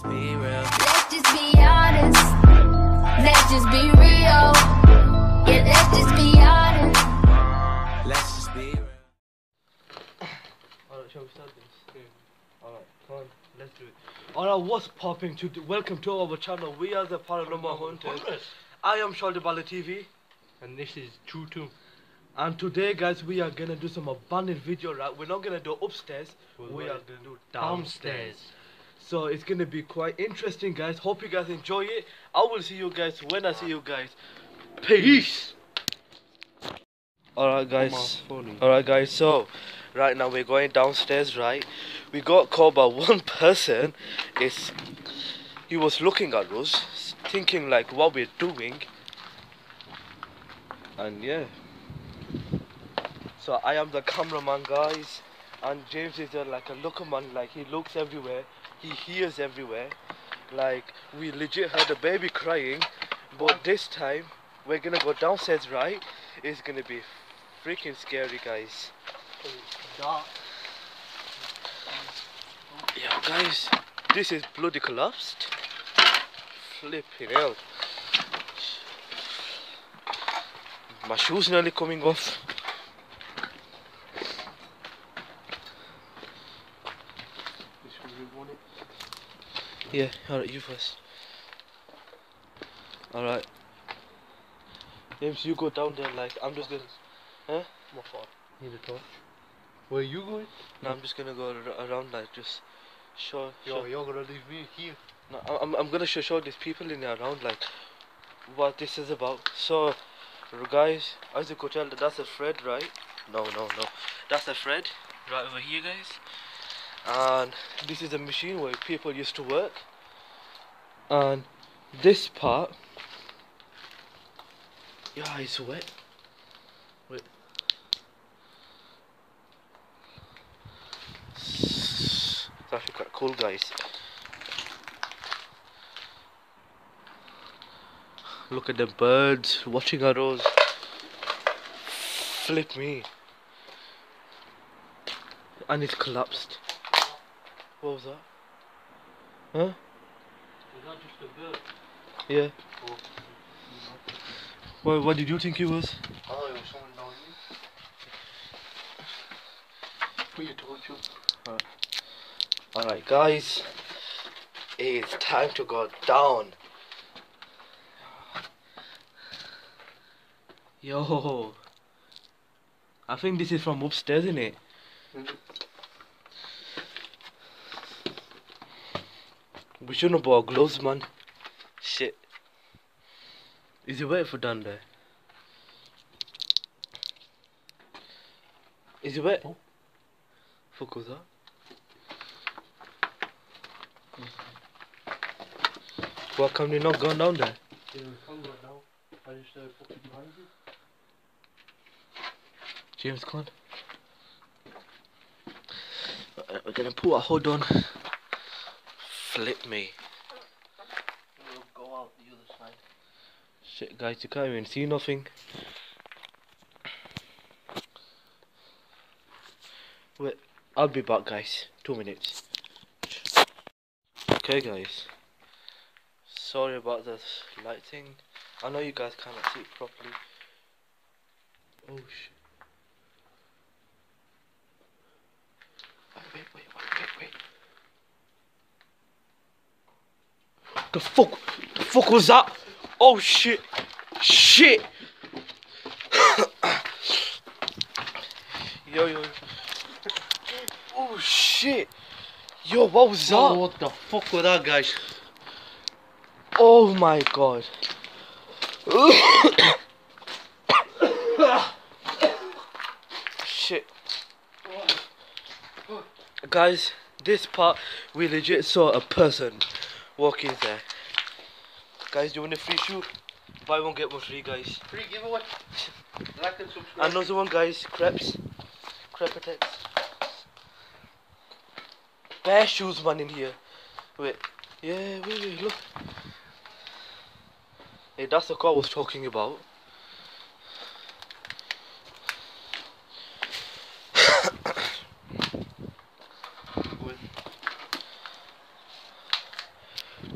Be real. Let's just be honest. Let's just be real. Yeah, let's just be honest. Let's just be real. Alright, shall we start this? Yeah. Alright, come on, let's do it. Alright, what's popping? Welcome to our channel. We are the Paranormal Hunters. I am Shoutout TV. And this is True Too. And today, guys, we are gonna do some abandoned video, right? We're not gonna do upstairs. We are gonna do downstairs. So it's gonna be quite interesting, guys. Hope you guys enjoy it. I will see you guys when I see you guys. Peace. Alright, guys. Alright, guys. So right now we're going downstairs, right? We got called by one person. He was looking at us, thinking like what we're doing. And yeah. So I am the cameraman, guys, and James is like a looker man. Like he looks everywhere, he hears everywhere. Like we legit heard a baby crying, but this time we're gonna go downstairs, right? It's gonna be freaking scary, guys. Yeah, guys, this is bloody collapsed. Flipping hell. My shoes nearly coming off. Yeah, alright, you first. Alright. James, you go down there, like, I'm just gonna... Huh? What for? Need a torch. Where are you going? No, I'm just gonna go around, like, just show... You're gonna leave me here. No, I'm gonna show these people in there around, like, what this is about. So, guys, as you could tell, that's a thread, right? No. That's a thread, right over here, guys. And this is a machine where people used to work. And this part, yeah, it's wet. Wait. It's actually quite cool, guys. Look at the birds watching our rose. Flip me. And it's collapsed. What was that? Huh? Is that just a bird? Yeah. Oh, What did you think it was? oh, it was someone down here. Put your torch up. Alright, guys. It's time to go down. Yo. I think this is from upstairs, isn't it? We shouldn't have bought gloves, man. Shit. Is it wet for down there? Is it wet? Oh. Fuck was that? Why come you not going down there? Yeah, we can't go now. I just put it behind you. James, come on. We're gonna put a hood on. Flip me. We'll go out the other side. Shit, guys, you can't even see nothing. Wait, I'll be back, guys. 2 minutes. Okay, guys. Sorry about this lighting. I know you guys cannot see it properly. Oh shit. Wait. The fuck was that? Oh shit. Yo. Oh shit. Yo, what was that? Oh, what the fuck was that, guys? Oh my god. Shit. Guys, this part we legit saw a person walking there. Guys, do you want a free shoe? Buy one get one free, guys. Free giveaway. Like and subscribe. Another one, guys. Crepes. Crepetex. Bare shoes, man, in here. Wait. Yeah, wait, look. Hey, that's the car I was talking about.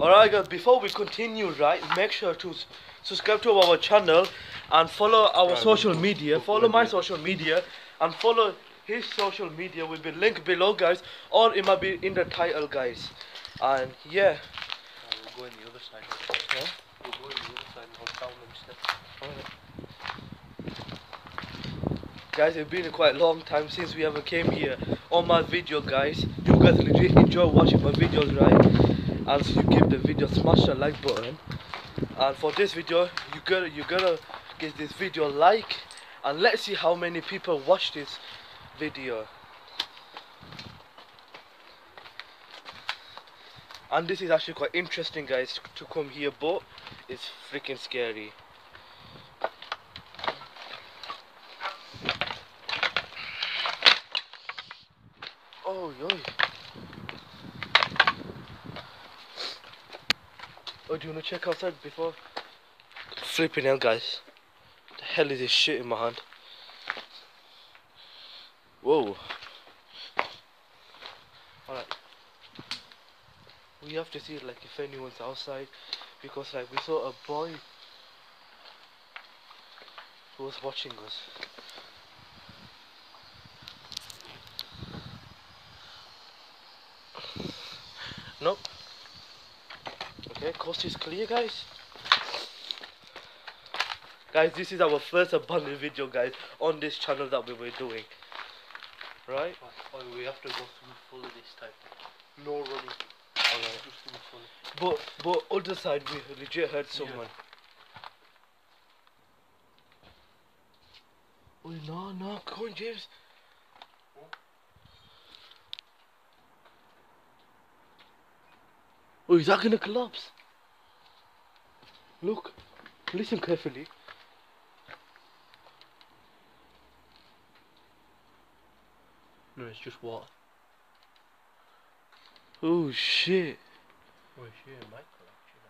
Alright guys, before we continue, right, make sure to subscribe to our channel and follow our social media. Follow my social media and follow his social media will be linked below, guys, or it might be in the title, guys. And yeah. We'll go on the other side. Huh? We'll go on the other side and go down them steps. Guys, it's been a quite long time since we ever came here on my video, guys. You guys legit enjoy watching my videos, right? And so you give the video, smash the like button. And for this video, you gotta give this video a like, and let's see how many people watch this video. And this is actually quite interesting, guys, to come here, but it's freaking scary. Oh, yo. Oh, do you wanna check outside before? Flipping hell, guys. What the hell is this shit in my hand? Whoa. Alright. We have to see like if anyone's outside, because like we saw a boy who was watching us. Nope. Okay, coast is clear, guys. Guys, this is our first abandoned video, guys, on this channel that we were doing. Right? Oh, we have to go through fully this time. No running. Alright. Just through fully. But other side we legit heard someone. Oh no, come on, James. Oh, is that gonna collapse? Look, listen carefully. No, it's just water. Oh shit. Oh shit, it might collapse, you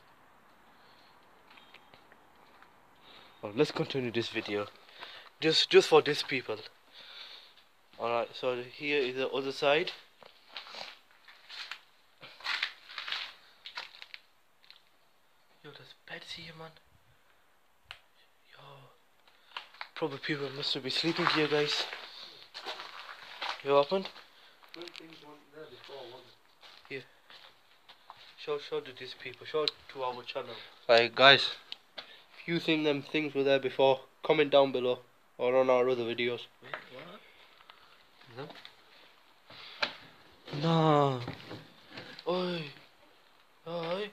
know. Well, let's continue this video. Just for these people. Alright, so here is the other side. Yo, there's beds here, man. Yo, probably people must be sleeping here, guys. You happened? Things weren't there before, was it? Here. Show to these people. Show to our channel. Right, guys. If you think them things were there before, comment down below or on our other videos. Wait, what? No. Nah. Oi. Oi.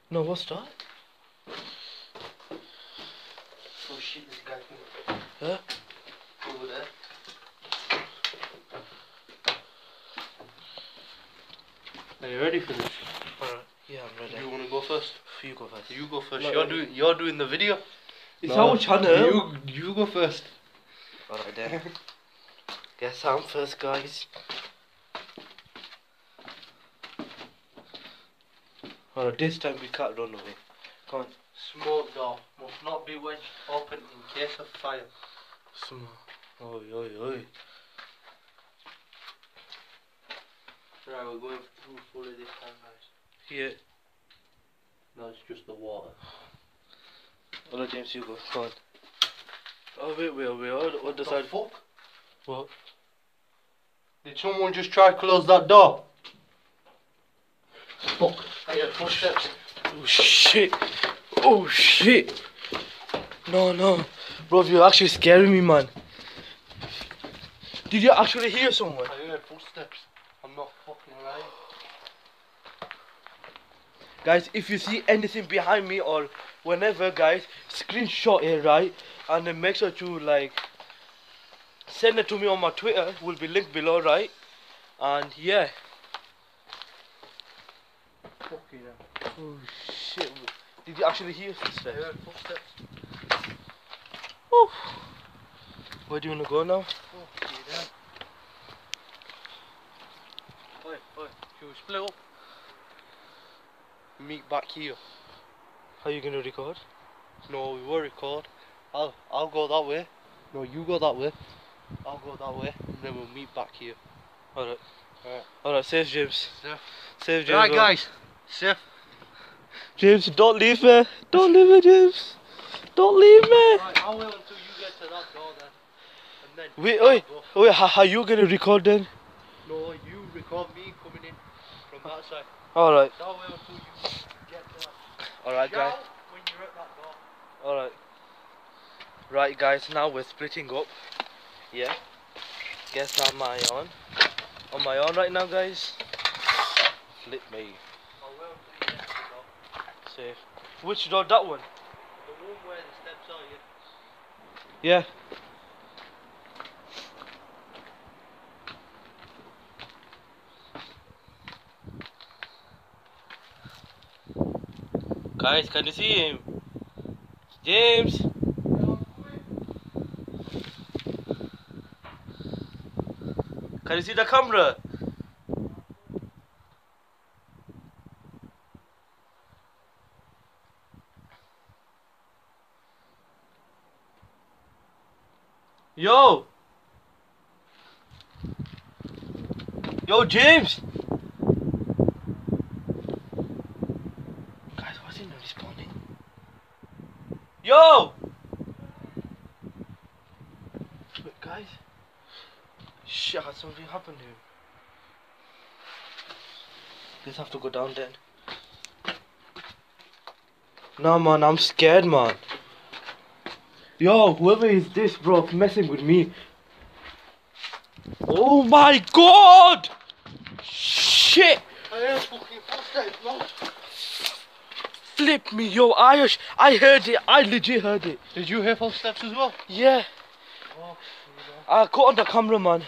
No, what's that? Oh shit, this guy. Huh? Over there. Are you ready for this? Alright. Yeah, I'm ready. You want to go first? You go first. You go first. No, You're doing the video. It's our channel. You go first. Alright then. Guess I'm first, guys. Alright, this time we can't run away. Come on. Smoke door must not be wedged open in case of fire. Small. Oi. Right, we're going through fully this time, guys. Here. No, it's just the water. Alright, James, you go. Come on. Oh, wait. What the side? Fuck? What? Did someone just try to close that door? Fuck. I heard footsteps. Oh shit. No. Bro, you're actually scaring me, man. Did you actually hear someone? I heard footsteps. I'm not fucking lying. Guys, if you see anything behind me or whenever, guys, screenshot it, right? And then make sure to like send it to me on my Twitter. Will be linked below, right? And yeah. Fucking hell. Oh shit. Did you actually hear I footsteps? heard footsteps. Woo. Where do you wanna go now? Fucking hell. Oi. Should we split up? Meet back here. How are you gonna record? No, we will record. I'll go that way. No, you go that way. I'll go that way, and then we'll meet back here. Alright. Alright. Alright, safe James. Safe. Safe James. Right, man. guys. Safe. James, don't leave me. Don't leave me, James. Don't leave me. Right, I'll wait until you get to that door then. And then Wait, I'll wait, go. wait. How you gonna record then? No, you record me coming in from that side. All right. I'll wait until you get to that. All right, guys. Shout when you're at that door. All right. Right, guys. Now we're splitting up. Yeah. Guess am I on? On my own right now, guys? Flip me. I'll wait until you get to the door. Safe. Which door? That one? The one where the steps are, yeah. Yeah. Guys, can you see him? James! Can you see the camera? Yo! Yo, James! Guys, why is he not responding? Yo! Wait, guys. Shit, has something happened here? Let's have to go down then. No, man, I'm scared, man. Yo, whoever is this, bro, messing with me. Oh my god! Shit! I hear fucking footsteps, man. Flip me, yo, I heard it. I legit heard it. Did you hear footsteps as well? Yeah. Oh, I caught on the camera, man.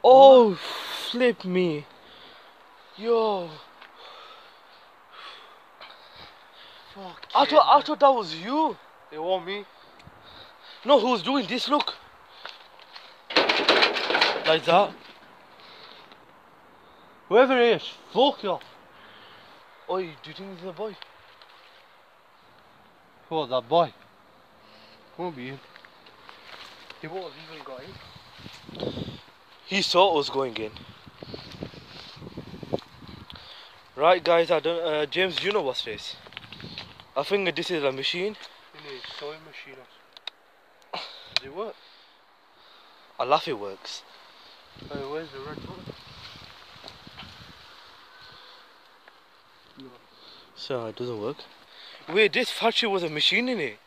Oh, flip me. Yo. fuck. I thought that was you. They want me. No, who's doing this? Look. Like that. Whoever it is, fuck off. Oh, do you think it's a boy? What, that boy? Won't be him. He won't have even got in. He saw us going in. Right, guys, I don't. James, you know what's this? I think this is a machine. In a sewing machine. Does it work? I laugh it works. Where's the red button? No. So it doesn't work. Wait, this factory was a machine in it.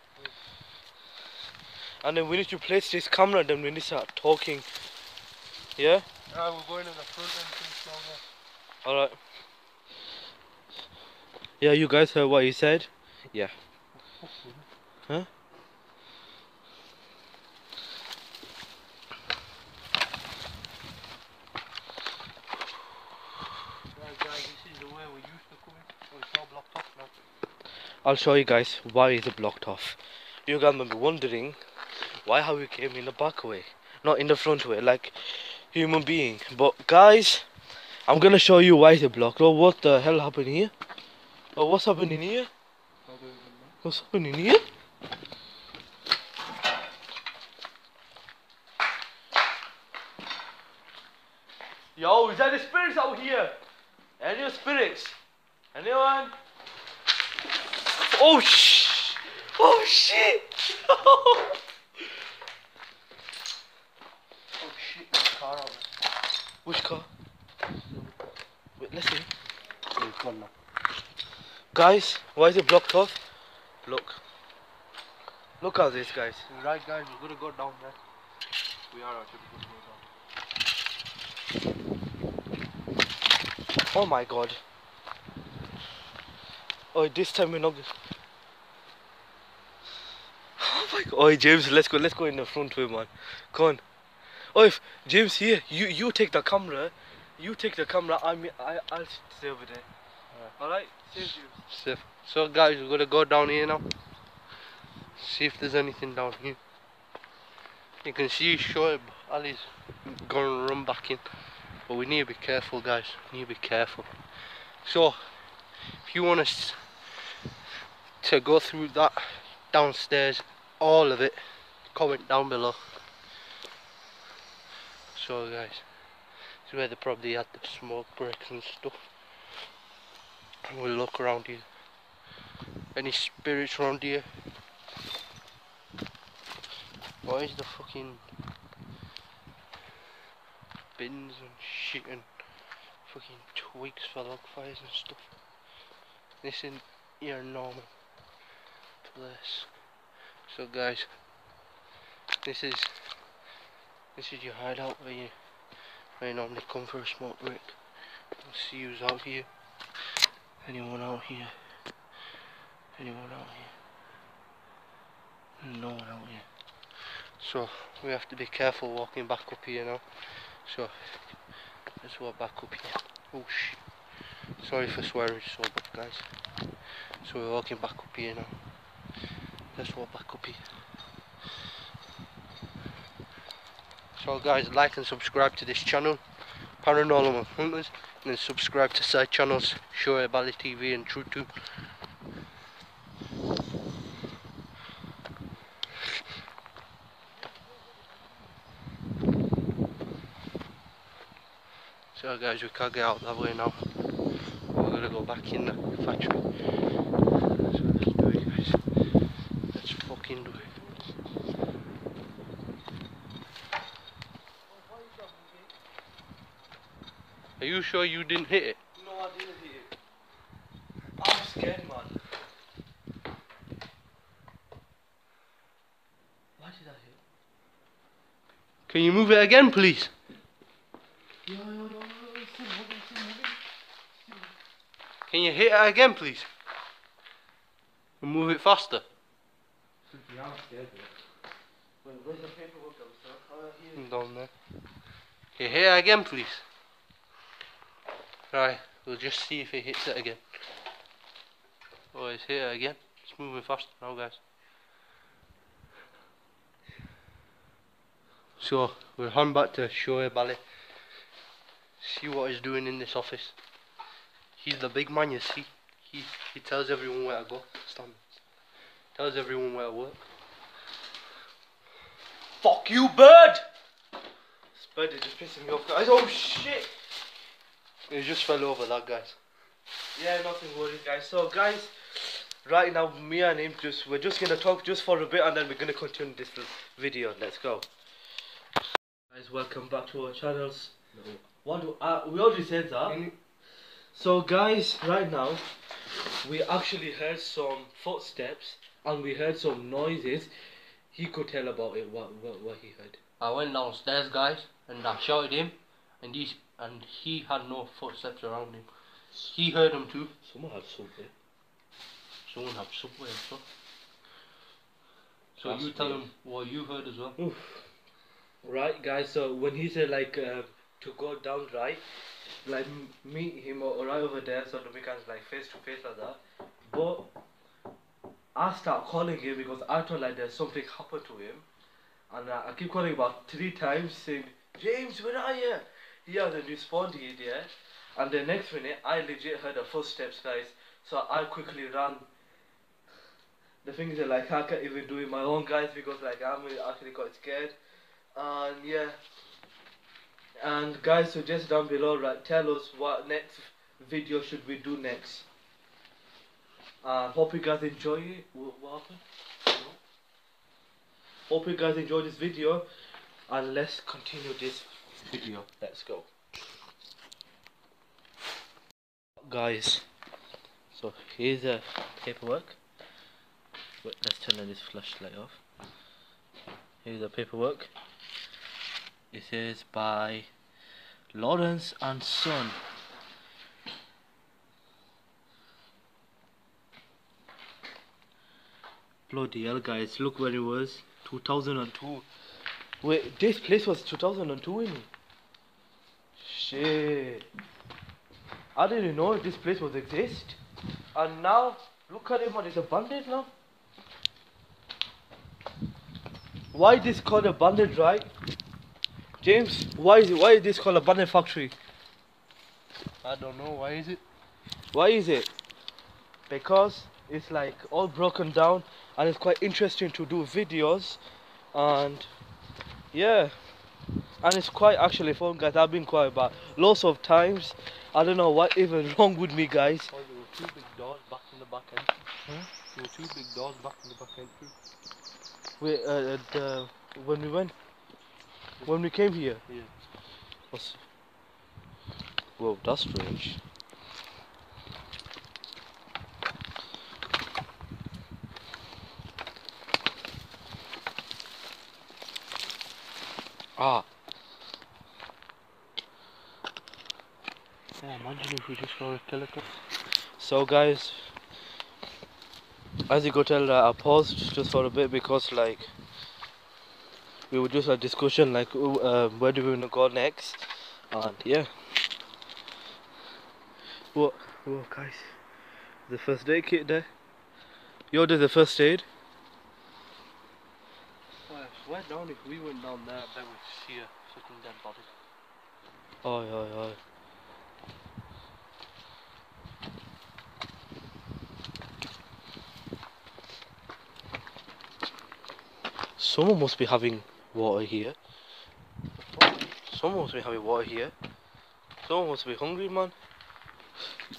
And then we need to place this camera, then we need to start talking. Yeah? We're going in the front entrance now. Alright. Yeah, you guys heard what he said? Yeah. Huh? Right guys, this is the way we used to come in. So it's all blocked off now. I'll show you guys why is it blocked off. You guys might be wondering why have we came in the back way, not in the front way, like human being. But guys, I'm gonna show you why is it blocked. Oh, what the hell happened here? Oh, what's happening here? What's happening here? Yo, is that the spirits out here? Any spirits? Anyone? Oh shit! Oh shit! Oh shit, there's a car out there. Which car? Wait, let's see. It's gone now. Guys, why is it blocked off? Look. Look at this, guys. Right guys, we're gonna go down there. We are actually gonna go down. Oh my god. Oh, this time we're not. Oh my god. Oh, James, let's go in the front way, man. Come on. Oh, if James here, you take the camera. You take the camera. I'll stay over there. Alright, safe, James. Safe. So guys, we're gonna go down here now. See if there's anything down here. You can see Shoaib Ali's gonna run back in. But we need to be careful, guys. We need to be careful. So, if you want us to go through that downstairs, all of it, comment down below. So guys, this is where they probably had the smoke breaks and stuff. And we'll look around here. Any spirits around here? Why is the fucking bins and shit and fucking twigs for log fires and stuff? This isn't your normal place. So guys, this is your hideout where you normally come for a smoke break. I'll see who's out here. Anyone out here? Anyone out here? No one out here. So we have to be careful walking back up here now. So let's walk back up here. Oh shit. Sorry for swearing so much, guys. So we're walking back up here now. Let's walk back up here. So guys, like and subscribe to this channel, Paranormal Hunters, and then subscribe to side channels, Shoutout TV and TrueTube. So guys, we can't get out that way now. We're gonna go back in the factory. So let's do it, guys. Let's fucking do it. Are you sure you didn't hit it? No, I didn't hit it. I'm scared, man. Why did I hit? Can you move it again, please? Yo, it's still moving, it's still moving. Can you hit it again, please? And move it faster. Yeah, I'm scared, bro. Where's the paperwork, sir? Oh, here. Down there. Can you hit it again, please? Right, we'll just see if it hits it again. Oh, it's hit it again. It's moving faster now, guys. So, we'll hand back to Shoaib Ali. See what he's doing in this office. He's the big man, you see. He tells everyone where to go. Stand. Tells everyone where to work. Fuck you, bird! This bird is just pissing me off, guys. Oh shit! He just fell over that, guys. Yeah, nothing worries, guys. So, guys, right now, me and him we're just gonna talk just for a bit, and then we're gonna continue this video. Let's go. Guys, welcome back to our channels. What do we already said that? So, guys, right now, we actually heard some footsteps and we heard some noises. He could tell about it. What he heard. I went downstairs, guys, and I shouted him, and he had no footsteps around him. He heard them too. Someone had something. Someone had somewhere, so. So That's you tell weird. him what you heard as well. Oof. Right, guys. So when he said like to go down, right, like meet him right over there, so that we can like face to face like that. But I start calling him because I thought like there's something happened to him, and I keep calling about 3 times saying, James, where are you? He hasn't responded yet. And the next minute, I legit heard the footsteps, guys. So I quickly ran. The thing is that like I can't even do it my own, guys, because like I'm actually quite scared. And yeah. And guys, suggest down below, right? Tell us what next video should we do next. Hope you guys enjoy it. What happened? No? Hope you guys enjoy this video, and let's continue this video. Let's go. Guys, so here's the paperwork. Wait, let's turn on this flashlight off. Here's the paperwork. It says by Lawrence and Son. Bloody hell, guys, look where it was. 2002. Wait, this place was 2002, isn't it? Shit. I didn't know this place was exist. And now, look at it, man, it's abandoned now. Why this called abandoned, right? James, why is this called abandoned factory? I don't know, why is it? Why is it? Because it's like all broken down, and it's quite interesting to do videos, and yeah, and it's quite actually fun, guys. I've been quite bad lots of times. I don't know what even wrong with me, guys. Oh, there were 2 big doors back in the back end. Huh? There were two big doors back in the back entry. Wait, when we came here. Yeah. Whoa, that's strange. Ah, Yeah, imagine if we just saw a killer cut. so guys, as you could tell, I paused just for a bit because like we were just a discussion like where do we wanna go next, and yeah. What? Whoa, guys, the first aid kit there. Yo, there's the first aid. Well, I swear down if we went down there, I bet we'd see a fucking dead body. Oi, oi, oi. Someone must be having water here. Someone must be having water here. Someone must be hungry, man.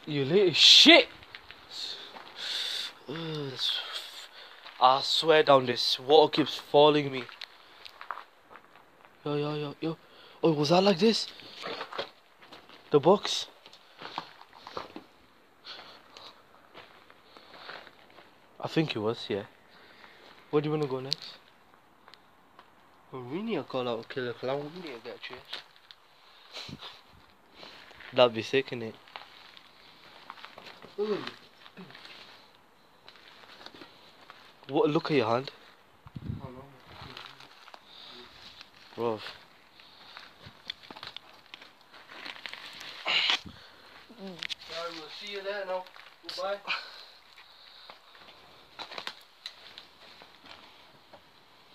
You little shit! Ugh, I swear down, this water keeps falling me. Yo, yo, yo, yo. Oh, was that like this? The box? I think it was, yeah. Where do you want to go next? Well, we need to call out a killer clown. We need to get a chase. That'd be sick, innit? What? Look at your hand. Bro. Alright, we'll see you there now. Goodbye.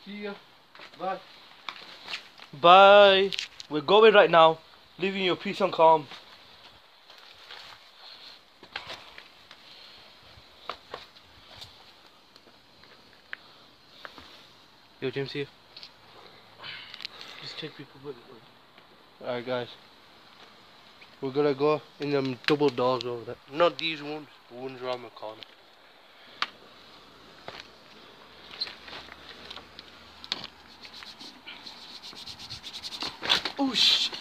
See ya. Bye. Bye. We're going right now. Leaving your peace and calm. Yo, James here. Just take people with it. Alright, guys. We're gonna go in them double doors over there. Not these ones, the ones around the corner. Oh shit!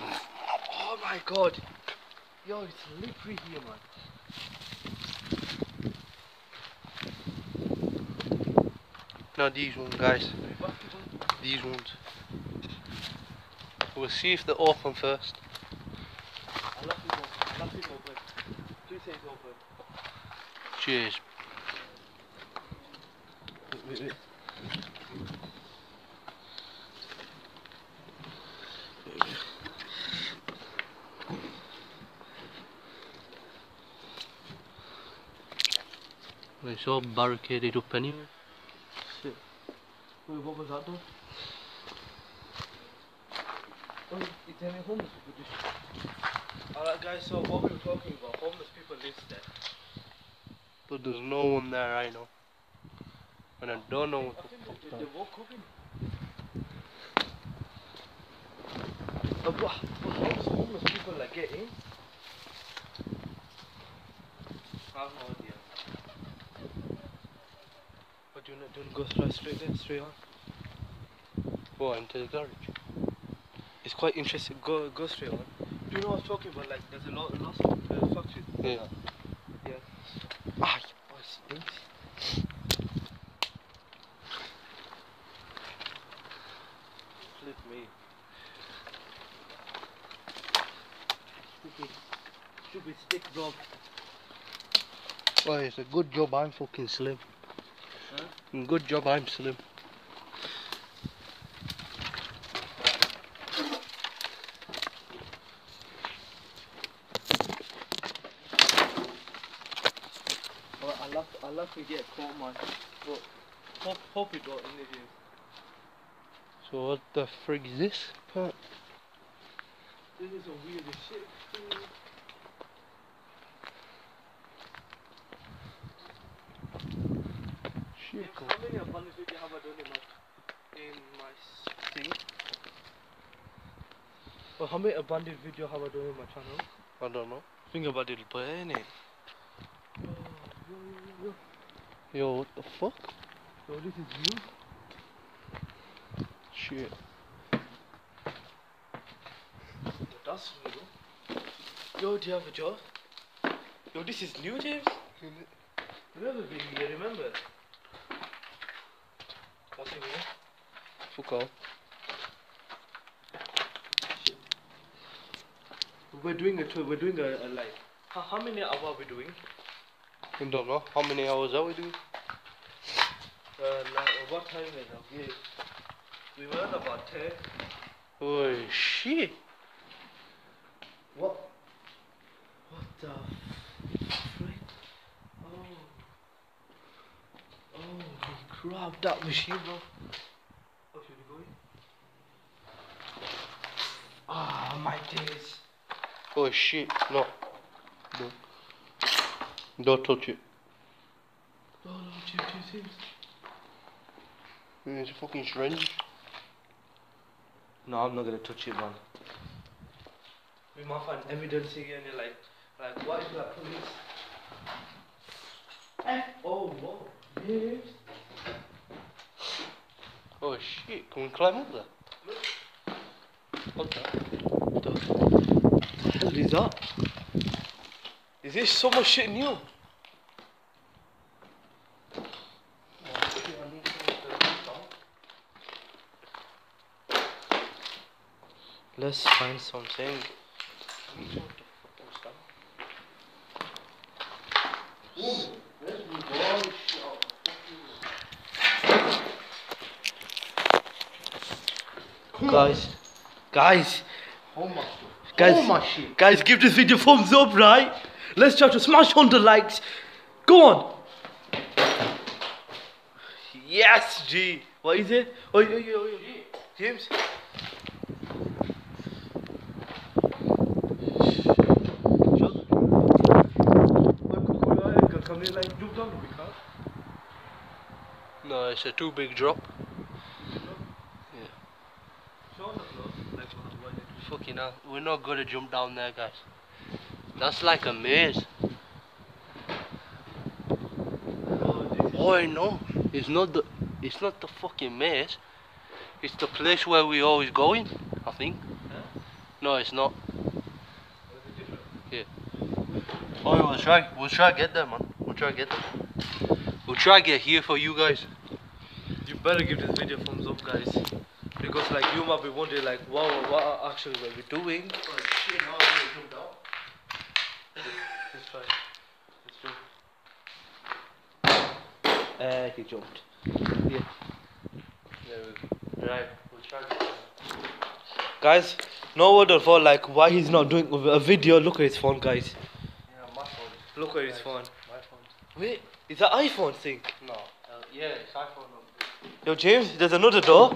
Oh my god! Yo, it's slippery here, man. Not these ones, guys. These ones. We'll see if they're open first. I left it open. I left it open. Please say it's open. Cheers. Wait. It's all barricaded up anyway. Shit. Wait, what was that though? Oh, it's any homeless people just... Alright guys, so what we were talking about, homeless people live there. But there's no one there, I know. And I don't know what the fuck that They is. woke up in. But how does homeless people like get in? I have no idea. But do you go straight there, straight on? Go into the garage. It's quite interesting. Go straight on. Do you know what I'm talking about? Like there's a lot of factories. Yeah. Yeah. Ah, oh, it stinks. Flip me. Stupid stick, bro. Well, it's a good job I'm fucking slim. Huh? Good job I'm slim. I'll love to get caught, man. But hope we don't interview. So what the frig is this part? This is a weird as shit. Shit. How many abundant video have I done in my thing? Well, how many abundant video have I done in my channel? I don't know. Think about it, but innit? Yo, what the fuck? Yo, this is new. Shit. That's new. Yo, do you have a job? Yo, this is new, James. You've never been here, remember? What's in here? Fuck off. We're doing a like. How many hours are we doing? I don't know. How many hours are we doing? Like, what time is it now? Yeah. We were at about 10. Oh shit. What? What the frick? Holy crap, that machine, bro. Oh, should we go in? Ah, my days. Oh shit. No. No. Don't touch it. Oh, no, James. It's a fucking syringe. No, I'm not gonna touch it, man. We might find evidence here and you're like, what is that police? Oh, whoa. Yes. Oh shit. Can we climb up there? What the? What the hell is that? Is this so much shit new? Let's find something. Guys, guys, give this video thumbs up, right? Let's try to smash 100 likes. Go on. Yes, G. What is it? Oh, James. Can we like jump down we can't? No, it's a too big drop. Yeah. Show on the floor. Like what it Fucking hell. We're not gonna jump down there, guys. That's like a maze. Oh no. It's not the fucking maze. It's the place where we always going, I think. Huh? No, it's not. Or is it different? Yeah. Oh, we'll try to get there, man. We'll try to get there. We'll try to get here for you guys. You better give this video thumbs up, guys, because like you might be wondering like, wow, what actually were we doing? Oh shit! Now I'm gonna jump down. Let's try. Let's do. He jumped. Yeah. There we go. Right. We'll try to get there. Guys, no word of all like why he's not doing a video. Look at his phone, guys. Yeah, my phone. Look at his phone. My phone. Wait, is that iPhone thing? No. Yeah, it's iPhone. Yo, James, there's another door.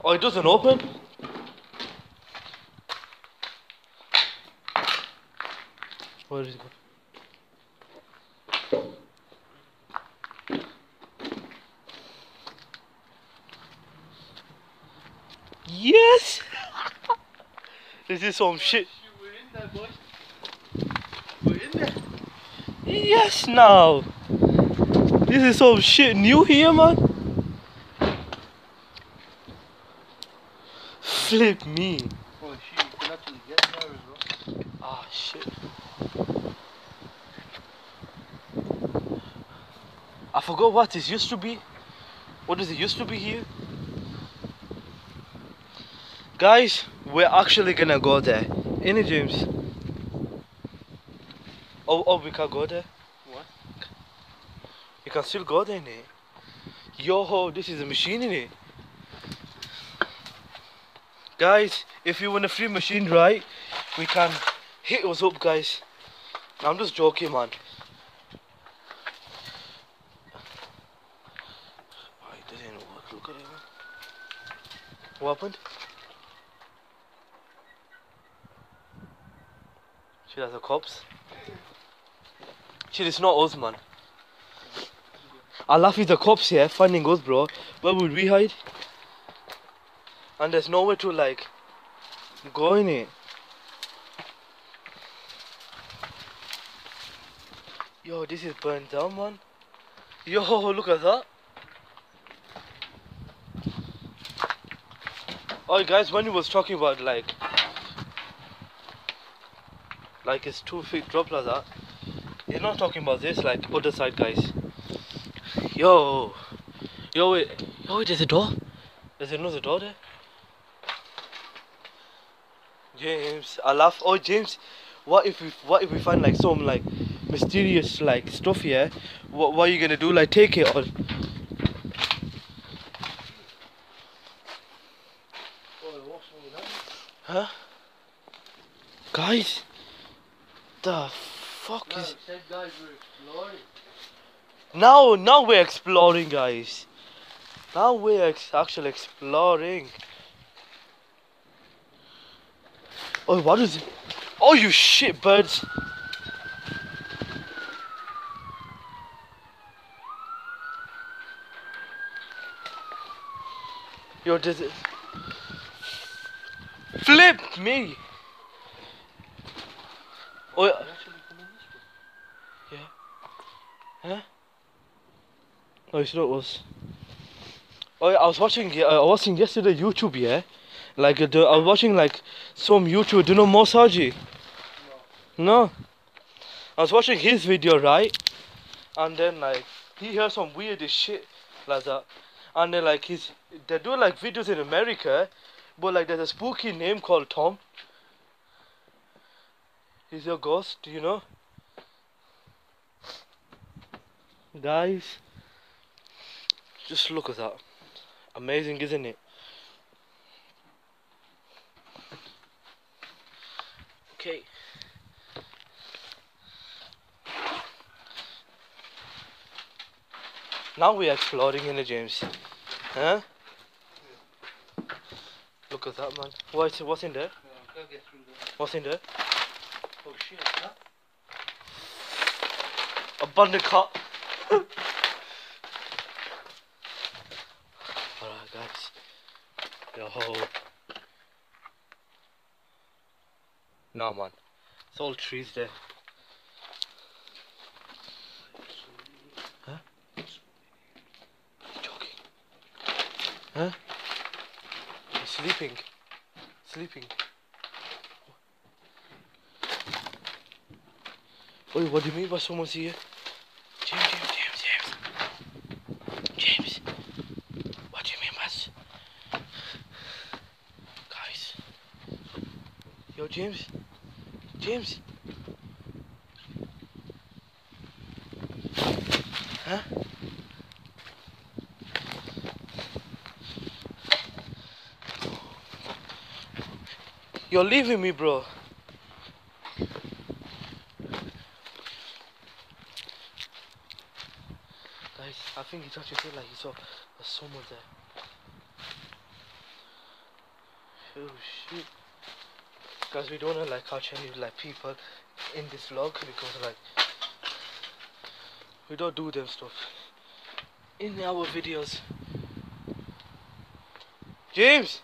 Oh, it doesn't open. Where is it? Yes! This is some shit. We're in there, boys. We're in there. Yes, now. This is some shit new here, man. Flip me. Oh shit, you can actually get there as well. Ah, shit. I forgot what this used to be. What does it used to be here? Guys, we're actually gonna go there. Any James? Oh, we can't go there. What? You can still go there, innit? Yo, this is a machine, innit? Guys, if you want a free machine, right, we can hit us up, guys. I'm just joking, man. Oh, it doesn't work. Look at it, man. What happened? Shit, that's the cops. Shit, it's not us, man. I laugh with the cops here finding us, bro. Where would we hide? And there's nowhere to like go in it. Yo, this is burnt down, man. Yo, look at that. Oh, guys, when he was talking about like it's 2 feet drop like that, he's not talking about this, like other side, guys. Yo, wait, there's a door. There's another door there. James, I laugh. Oh, James, what if we find like some like mysterious like stuff here? What are you gonna do? Like take it or? Huh? Guys, the fuck is? Guys, we're exploring. Now we're exploring, guys. Now we're actually exploring. Oh, what is it? Oh, you shit birds. Yo, does it flip me? Oh, yeah. Huh? Oh, you know it was. Oh, yeah, I was watching yesterday YouTube, yeah. Like I was watching like some YouTube. Do you know Mosaji? No. I was watching his video, right? And then like he heard some weirdest shit like that. And then like they do like videos in America, but like there's a spooky name called Tom. He's a ghost, do you know? Guys, just look at that. Amazing, isn't it? Okay. Now we are exploring in the James. Huh? Look at that, man. What's in there? What's in there? Oh shit, huh? Abundant cut. Alright, guys. Yo. Nah, man. It's all trees there. Huh? You're joking. Huh? You're sleeping. Sleeping. Wait, what do you mean by someone's here? James. James. What do you mean by guys? Yo, James. Huh? You're leaving me, bro. Guys, I think he touched his head like he saw someone there. Oh shit. Guys, we don't wanna like catch any like people in this vlog because like we don't do them stuff in our videos. James!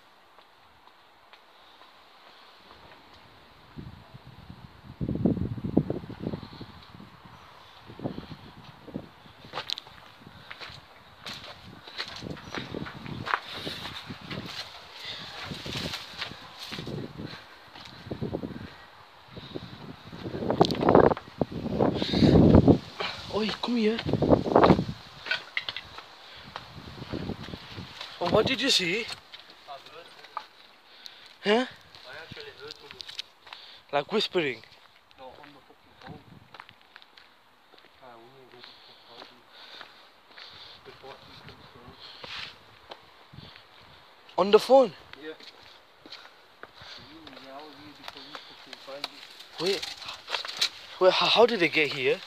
Oi, come here. Oh, what did you see? Huh? I actually heard someone. Like whispering. No, on the fucking phone. We need to go to the phone before he comes through. On the phone? Yeah. Now we before we fucking find it. Wait, how did they get here?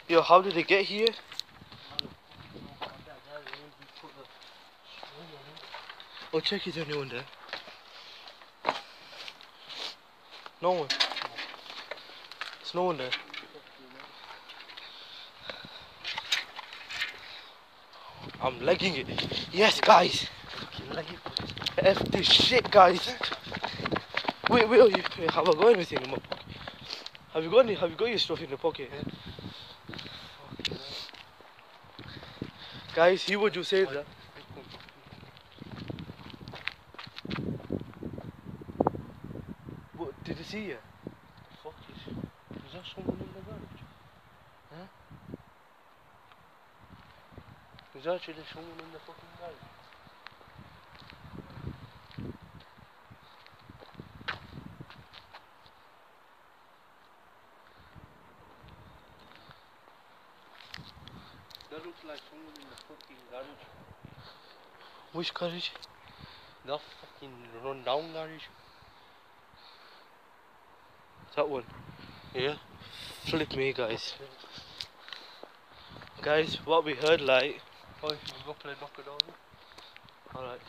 Yo, how did they get here? Oh, check, is there anyone there? No one. There's no one there. I'm legging it. Yes, guys. F this shit, guys. Wait, wait, have I got anything in my pocket? Have you got your stuff in the pocket? Yeah. Guys, he would you say that? What, did you see you? Fuck is there someone in the garage? Huh? Is there actually someone in the fucking garage? That looks like someone in the fucking garage. Which garage? That fucking run down garage. That one. Yeah. Flip me, guys. Guys, what we heard, like. Oh, you can go play knock it down. Alright,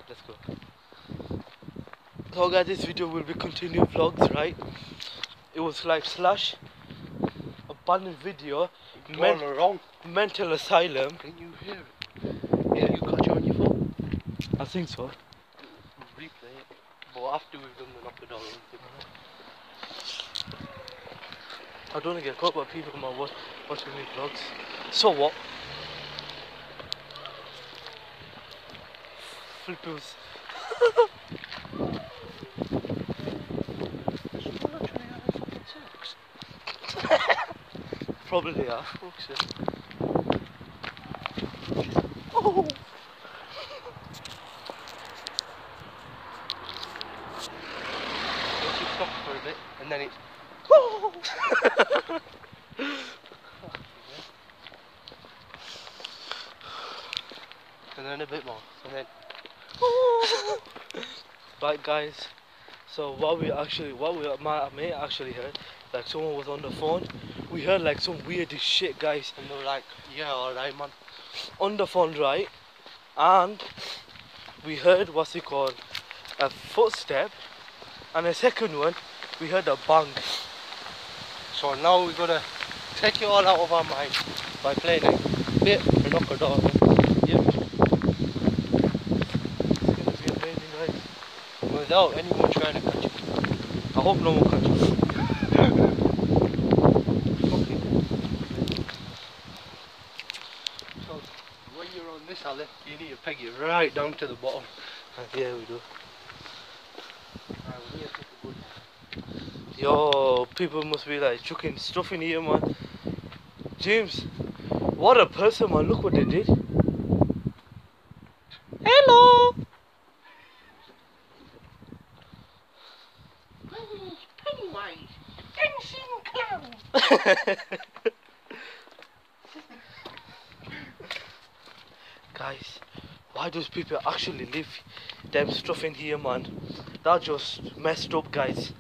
let's go. So, guys, this video will be continued vlogs, right? It was like slash abandoned video. Going wrong. Mental asylum. Can you hear it? Yeah, you got it on your phone. I think so. Replay it. But after we've done the knock it down. I don't want to get caught by people who are watching these vlogs. So what? Flippers. Someone actually had fucking sex. Probably, yeah. Fuck's sake. Oh! Once you stop for a bit, and then it's. And then a bit more, and then. Right, guys. So my mate actually heard, like someone was on the phone. We heard like some weird shit, guys, And they're like, yeah, alright, man. on the phone, right? And we heard what's it called, a footstep, and the second one, we heard a bang. So now we're gonna take it all out of our mind by playing a bit of knock it down. Yep. It's gonna be amazing, guys. Without anyone trying to catch it. I hope no one catches. So when you're on this alley, you need to peg it right down to the bottom. Yeah, we do. Right, we need to take a good. Yo, people must be like chucking stuff in here, man. James, what a person, man. Look what they did. Hello. Guys, why does people actually leave them stuff in here, man? That just messed up, guys.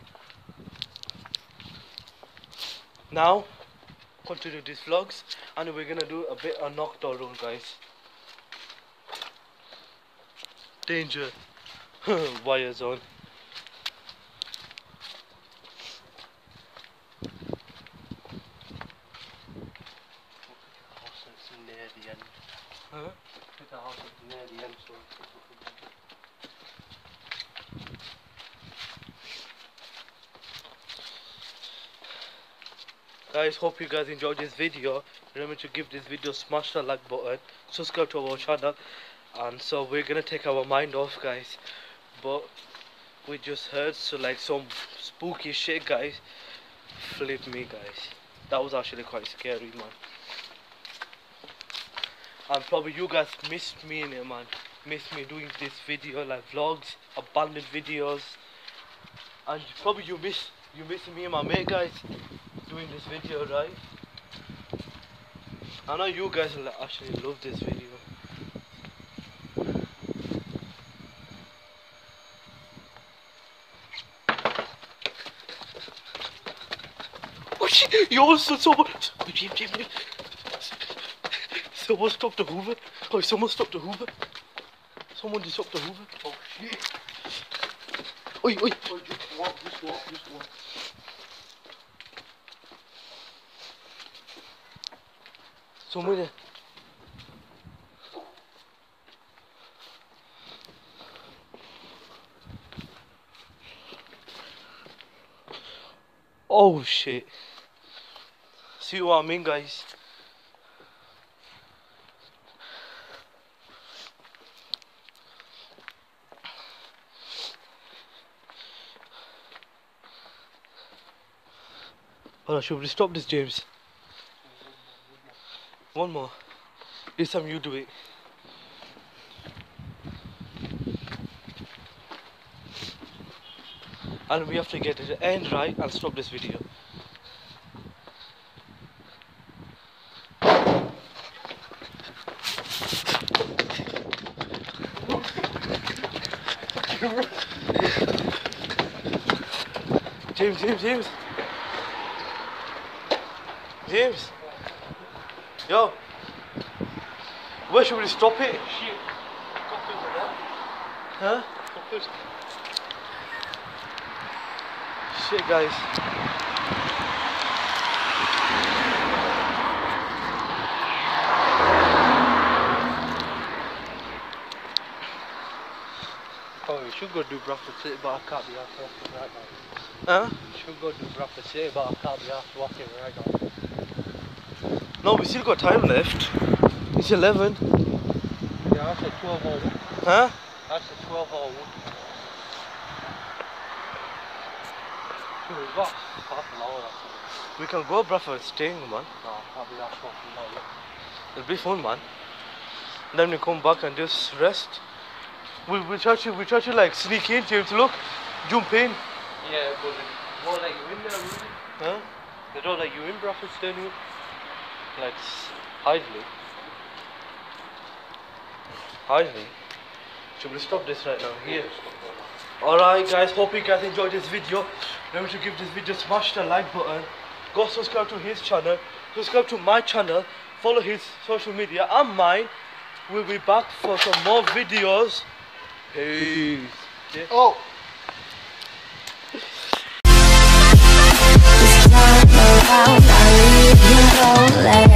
Now, continue these vlogs, and we're gonna do a bit of knockdown run, guys. Danger. Wire zone. House that's near the end. Huh? Pick a house that's near the end, so. Guys, hope you guys enjoyed this video. Remember to give this video, smash the like button, subscribe to our channel, and so we're gonna take our mind off, guys. But we just heard some spooky shit, guys. Flip me, guys. That was actually quite scary, man. And probably you guys missed me in it, man. Missed me doing this video, like vlogs, abandoned videos, and probably you miss me and my mate, guys, doing this video, right? I know you guys will actually love this video. Oh shit! Yo, someone stopped the Hoover. Oh, someone stopped the Hoover. Someone just stopped the Hoover. Oh shit! Oi, oi. Oh, just walk. Someone there. Oh shit. See what I mean, guys? Alright, should we stop this, James? One more. This time you do it. And we have to get the end right and stop this video. James. James. Yo. Where should we stop it? Shit. Huh? Shit, guys. Oh, we should go do Bradford City, but I can't be asked walking right now. Huh? We should go do Bradford City, but I can't be asked walking right now. No, we still got time left. It's 11. Yeah, that's a 12-hour. Huh? That's a 12-hour. We've got half an hour or something. We can go, Bradford, staying, man. No, I can't be asked walking now yet. It'll be fun, man. Then we come back and just rest. We try to like sneak in, James. Look, jump in. Yeah, but they won't let you in there, really. Huh? They don't let you in Bradford Stadium. Like hiding. Hiding. Should we stop this right now? Here. Alright guys, hope you guys enjoyed this video. Remember to give this video, smash the like button. Go subscribe to his channel. Subscribe to my channel. Follow his social media and mine. We'll be back for some more videos. Peace. Yeah. Oh! Turn around, I leave you lonely.